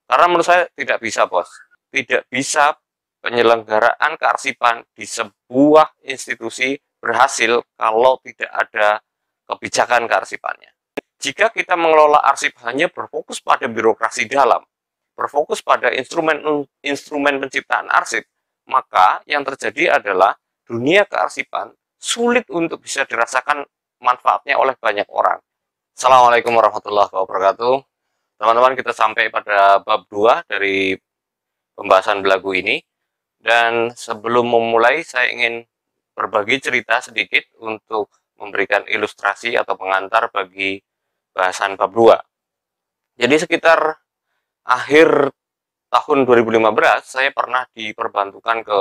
Karena menurut saya tidak bisa, Bos. Tidak bisa penyelenggaraan kearsipan di sebuah institusi berhasil kalau tidak ada kebijakan kearsipannya. Jika kita mengelola arsip hanya berfokus pada birokrasi dalam, berfokus pada instrumen penciptaan arsip, maka yang terjadi adalah dunia kearsipan sulit untuk bisa dirasakan manfaatnya oleh banyak orang. Assalamualaikum warahmatullahi wabarakatuh. Teman-teman, kita sampai pada bab 2 dari pembahasan belagu ini. Dan sebelum memulai, saya ingin berbagi cerita sedikit untuk memberikan ilustrasi atau pengantar bagi bahasan bab 2. Jadi sekitar akhir tahun 2015, saya pernah diperbantukan ke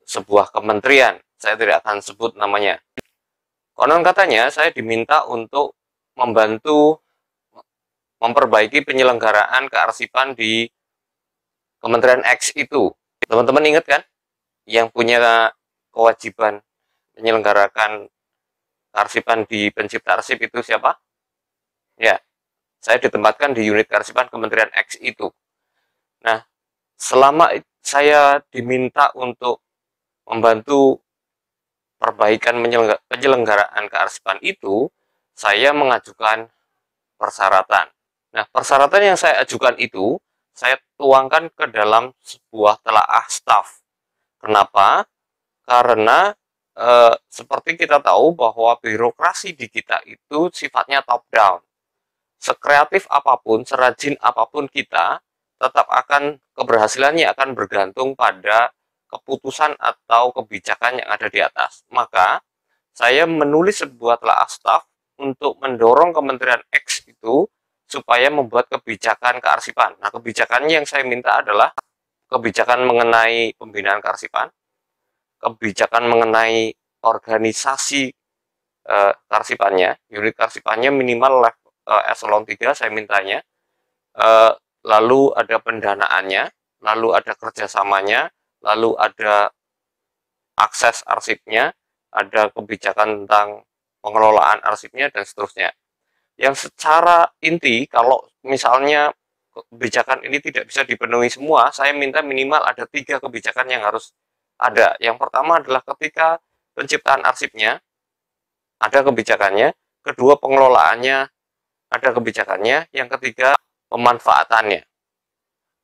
sebuah kementerian. Saya tidak akan sebut namanya. Konon katanya, saya diminta untuk membantu memperbaiki penyelenggaraan kearsipan di Kementerian X itu. Teman-teman ingat kan? Yang punya kewajiban menyelenggarakan kearsipan di pencipta arsip itu siapa? Ya, saya ditempatkan di unit kearsipan Kementerian X itu. Nah, selama saya diminta untuk membantu perbaikan penyelenggaraan kearsipan itu, saya mengajukan persyaratan. Nah, persyaratan yang saya ajukan itu, saya tuangkan ke dalam sebuah telaah staf. Kenapa? Karena seperti kita tahu bahwa birokrasi di kita itu sifatnya top down. Sekreatif apapun, serajin apapun kita, tetap akan keberhasilannya akan bergantung pada keputusan atau kebijakan yang ada di atas. Maka, saya menulis sebuah telaah staf untuk mendorong Kementerian X itu supaya membuat kebijakan kearsipan. Nah, kebijakannya yang saya minta adalah kebijakan mengenai pembinaan kearsipan, kebijakan mengenai organisasi kearsipannya, unit kearsipannya minimal eselon 3 saya mintanya, lalu ada pendanaannya, lalu ada kerjasamanya, lalu ada akses arsipnya, ada kebijakan tentang pengelolaan arsipnya, dan seterusnya. Yang secara inti, kalau misalnya kebijakan ini tidak bisa dipenuhi semua, saya minta minimal ada 3 kebijakan yang harus ada. Yang pertama adalah ketika penciptaan arsipnya, ada kebijakannya. Kedua, pengelolaannya, ada kebijakannya. Yang ketiga, pemanfaatannya.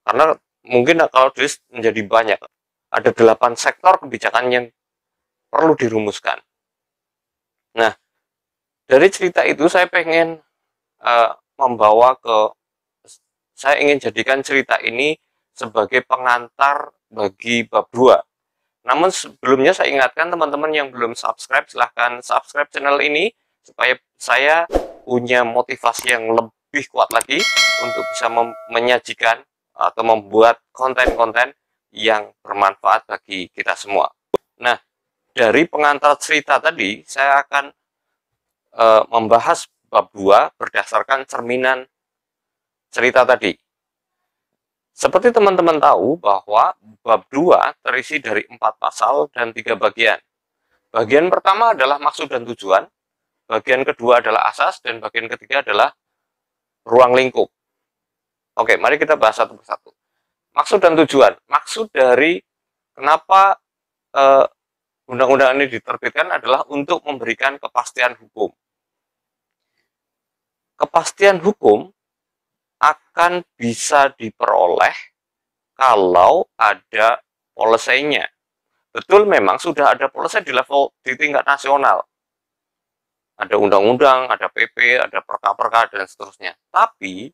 Karena mungkin kalau tulis menjadi banyak. Ada 8 sektor kebijakan yang perlu dirumuskan. Nah, dari cerita itu saya pengen membawa ke, saya ingin jadikan cerita ini sebagai pengantar bagi bab 2. Namun sebelumnya saya ingatkan teman-teman yang belum subscribe, silahkan subscribe channel ini supaya saya punya motivasi yang lebih kuat lagi untuk bisa menyajikan atau membuat konten-konten yang bermanfaat bagi kita semua. Nah, dari pengantar cerita tadi, saya akan membahas bab 2 berdasarkan cerminan cerita tadi. Seperti teman-teman tahu bahwa bab 2 terisi dari 4 pasal dan 3 bagian. Bagian pertama adalah maksud dan tujuan, bagian kedua adalah asas, dan bagian ketiga adalah ruang lingkup. Oke, mari kita bahas satu persatu. Maksud dan tujuan. Maksud dari kenapa undang-undang ini diterbitkan adalah untuk memberikan kepastian hukum. Kepastian hukum akan bisa diperoleh kalau ada policy-nya. Betul, memang sudah ada policy di tingkat nasional. Ada undang-undang, ada PP, ada perka-perka, dan seterusnya. Tapi,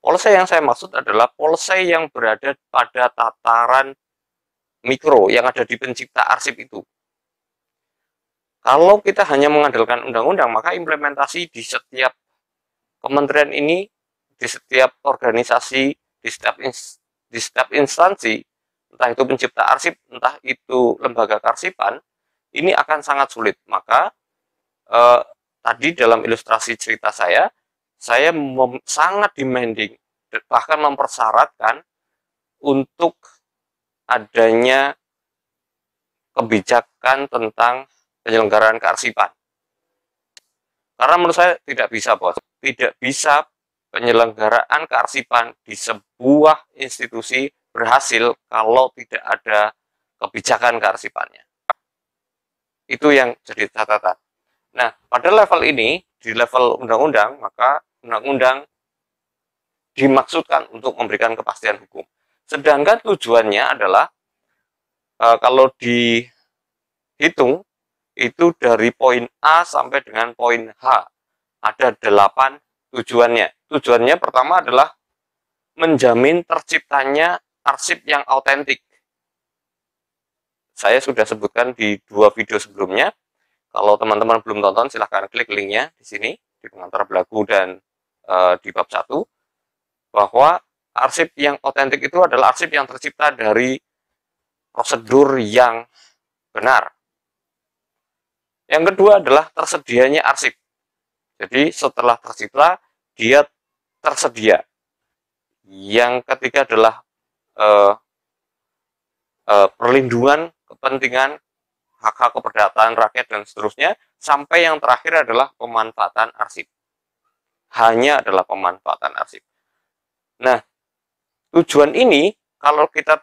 policy yang saya maksud adalah policy yang berada pada tataran mikro, yang ada di pencipta arsip itu. Kalau kita hanya mengandalkan undang-undang, maka implementasi di setiap kementerian ini, di setiap organisasi, di setiap instansi, entah itu pencipta arsip, entah itu lembaga kearsipan, ini akan sangat sulit. Maka tadi dalam ilustrasi cerita saya sangat demanding, bahkan mempersyaratkan untuk adanya kebijakan tentang penyelenggaraan kearsipan. Karena menurut saya tidak bisa, Bos. Tidak bisa penyelenggaraan kearsipan di sebuah institusi berhasil kalau tidak ada kebijakan kearsipannya. Itu yang jadi catatan. Nah, pada level ini, di level undang-undang, maka undang-undang dimaksudkan untuk memberikan kepastian hukum. Sedangkan tujuannya adalah kalau dihitung itu dari poin A sampai dengan poin H. Ada 8 tujuannya. Tujuannya pertama adalah menjamin terciptanya arsip yang autentik. Saya sudah sebutkan di 2 video sebelumnya. Kalau teman-teman belum tonton, silahkan klik linknya di sini, di pengantar belagu dan di bab 1, bahwa arsip yang autentik itu adalah arsip yang tercipta dari prosedur yang benar. Yang kedua adalah tersedianya arsip. Jadi setelah tercipta, dia tersedia. Yang ketiga adalah perlindungan kepentingan hak-hak keperdataan rakyat dan seterusnya, sampai yang terakhir adalah pemanfaatan arsip. Hanya adalah pemanfaatan arsip. Nah, tujuan ini kalau kita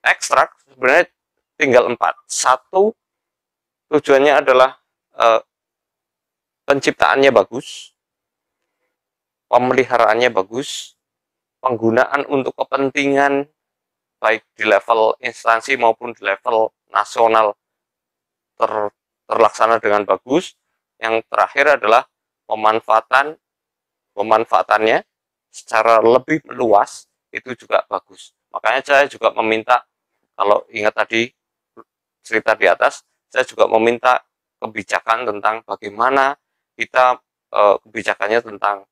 ekstrak sebenarnya tinggal 4. 1, tujuannya adalah penciptaannya bagus, pemeliharaannya bagus, penggunaan untuk kepentingan baik di level instansi maupun di level nasional terlaksana dengan bagus. Yang terakhir adalah pemanfaatannya secara lebih luas itu juga bagus. Makanya saya juga meminta, kalau ingat tadi cerita di atas, saya juga meminta kebijakan tentang bagaimana kita kebijakannya tentang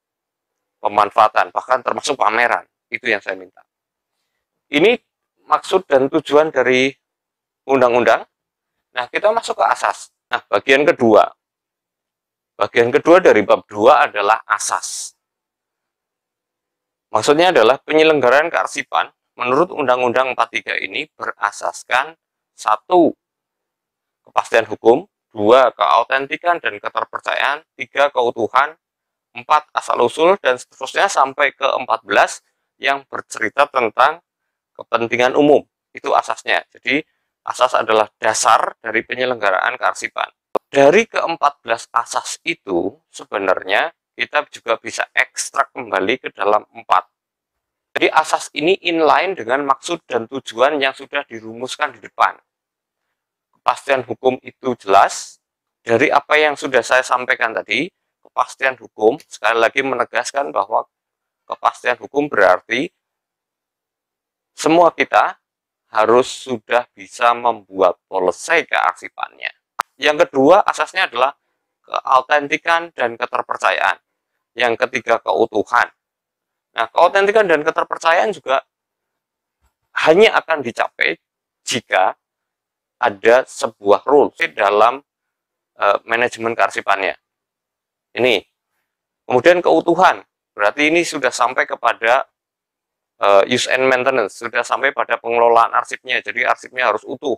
pemanfaatan, bahkan termasuk pameran. Itu yang saya minta. Ini maksud dan tujuan dari undang-undang. Nah, kita masuk ke asas. Nah, bagian kedua. Bagian kedua dari bab 2 adalah asas. Maksudnya adalah penyelenggaraan kearsipan menurut Undang-Undang 43 ini berasaskan 1, kepastian hukum, 2, keautentikan dan keterpercayaan, 3, keutuhan, 4, asal-usul, dan seterusnya sampai ke 14 yang bercerita tentang kepentingan umum. Itu asasnya. Jadi, asas adalah dasar dari penyelenggaraan kearsipan. Dari ke-14 asas itu, sebenarnya kita juga bisa ekstrak kembali ke dalam 4. Jadi, asas ini inline dengan maksud dan tujuan yang sudah dirumuskan di depan. Kepastian hukum itu jelas. Dari apa yang sudah saya sampaikan tadi, kepastian hukum, sekali lagi menegaskan bahwa kepastian hukum berarti semua kita harus sudah bisa membuat policy kearsipannya. Yang kedua, asasnya adalah keautentikan dan keterpercayaan. Yang ketiga, keutuhan. Nah, keautentikan dan keterpercayaan juga hanya akan dicapai jika ada sebuah rules dalam manajemen kearsipannya. Ini. Kemudian keutuhan. Berarti ini sudah sampai kepada use and maintenance, sudah sampai pada pengelolaan arsipnya. Jadi arsipnya harus utuh.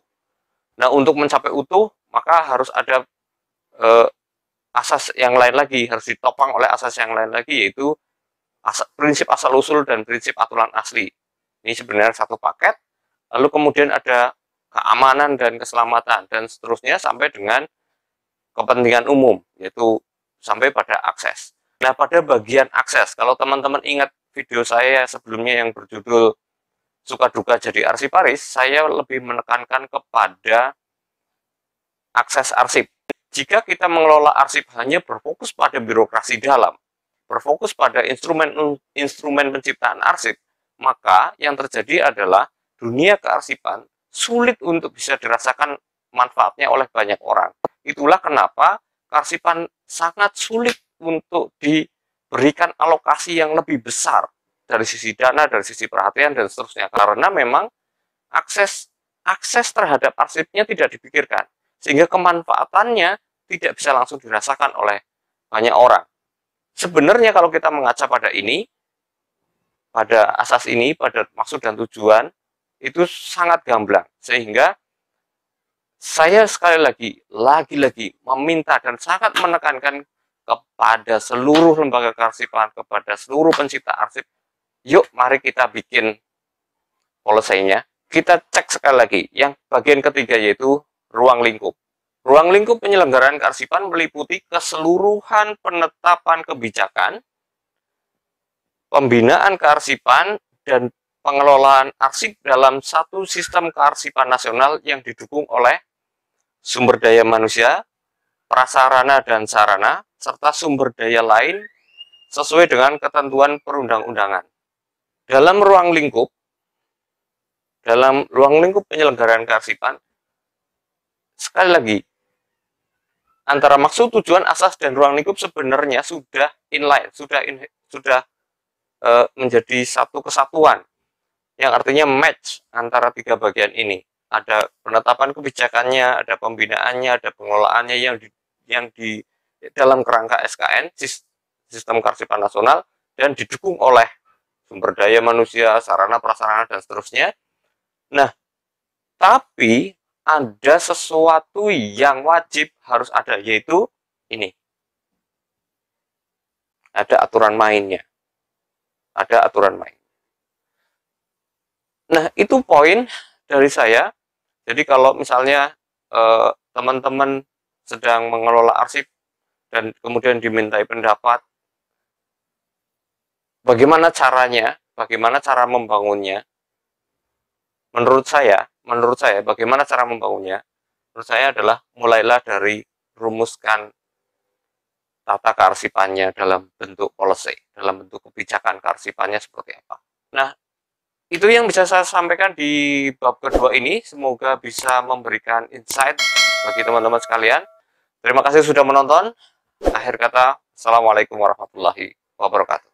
Nah, untuk mencapai utuh, maka harus ada asas yang lain lagi, harus ditopang oleh asas yang lain lagi, yaitu prinsip asal-usul dan prinsip aturan asli. Ini sebenarnya satu paket. Lalu kemudian ada keamanan dan keselamatan, dan seterusnya sampai dengan kepentingan umum, yaitu sampai pada akses. Nah, pada bagian akses, kalau teman-teman ingat video saya sebelumnya yang berjudul Suka Duka Jadi Arsiparis, saya lebih menekankan kepada akses arsip. Jika kita mengelola arsip hanya berfokus pada birokrasi dalam, berfokus pada instrumen penciptaan arsip, maka yang terjadi adalah dunia kearsipan sulit untuk bisa dirasakan manfaatnya oleh banyak orang. Itulah kenapa kearsipan sangat sulit untuk diberikan alokasi yang lebih besar dari sisi dana, dari sisi perhatian, dan seterusnya. Karena memang akses terhadap arsipnya tidak dipikirkan, sehingga kemanfaatannya tidak bisa langsung dirasakan oleh banyak orang. Sebenarnya kalau kita mengaca pada ini, pada asas ini, pada maksud dan tujuan, itu sangat gamblang. Sehingga saya sekali lagi meminta dan sangat menekankan pada seluruh lembaga kearsipan, kepada seluruh pencipta arsip. Yuk, mari kita bikin policy-nya. Kita cek sekali lagi, yang bagian ketiga yaitu ruang lingkup. Ruang lingkup penyelenggaraan kearsipan meliputi keseluruhan penetapan kebijakan, pembinaan kearsipan, dan pengelolaan arsip dalam satu sistem kearsipan nasional yang didukung oleh sumber daya manusia, prasarana dan sarana, serta sumber daya lain sesuai dengan ketentuan perundang-undangan. Dalam ruang lingkup penyelenggaraan kearsipan, sekali lagi, antara maksud, tujuan, asas, dan ruang lingkup sebenarnya sudah inline, sudah menjadi satu kesatuan, yang artinya match antara tiga bagian ini. Ada penetapan kebijakannya, ada pembinaannya, ada pengelolaannya yang di dalam kerangka SKN, Sistem Kearsipan Nasional, dan didukung oleh sumber daya manusia, sarana, prasarana, dan seterusnya. Nah, tapi ada sesuatu yang wajib harus ada, yaitu ini. Ada aturan mainnya. Ada aturan main. Nah, itu poin dari saya. Jadi kalau misalnya teman-teman sedang mengelola arsip dan kemudian dimintai pendapat, bagaimana caranya, bagaimana cara membangunnya? Menurut saya, bagaimana cara membangunnya? Menurut saya adalah mulailah dari rumuskan tata kearsipannya dalam bentuk policy, dalam bentuk kebijakan kearsipannya seperti apa. Nah, itu yang bisa saya sampaikan di bab kedua ini. Semoga bisa memberikan insight bagi teman-teman sekalian. Terima kasih sudah menonton. Akhir kata, Assalamualaikum warahmatullahi wabarakatuh.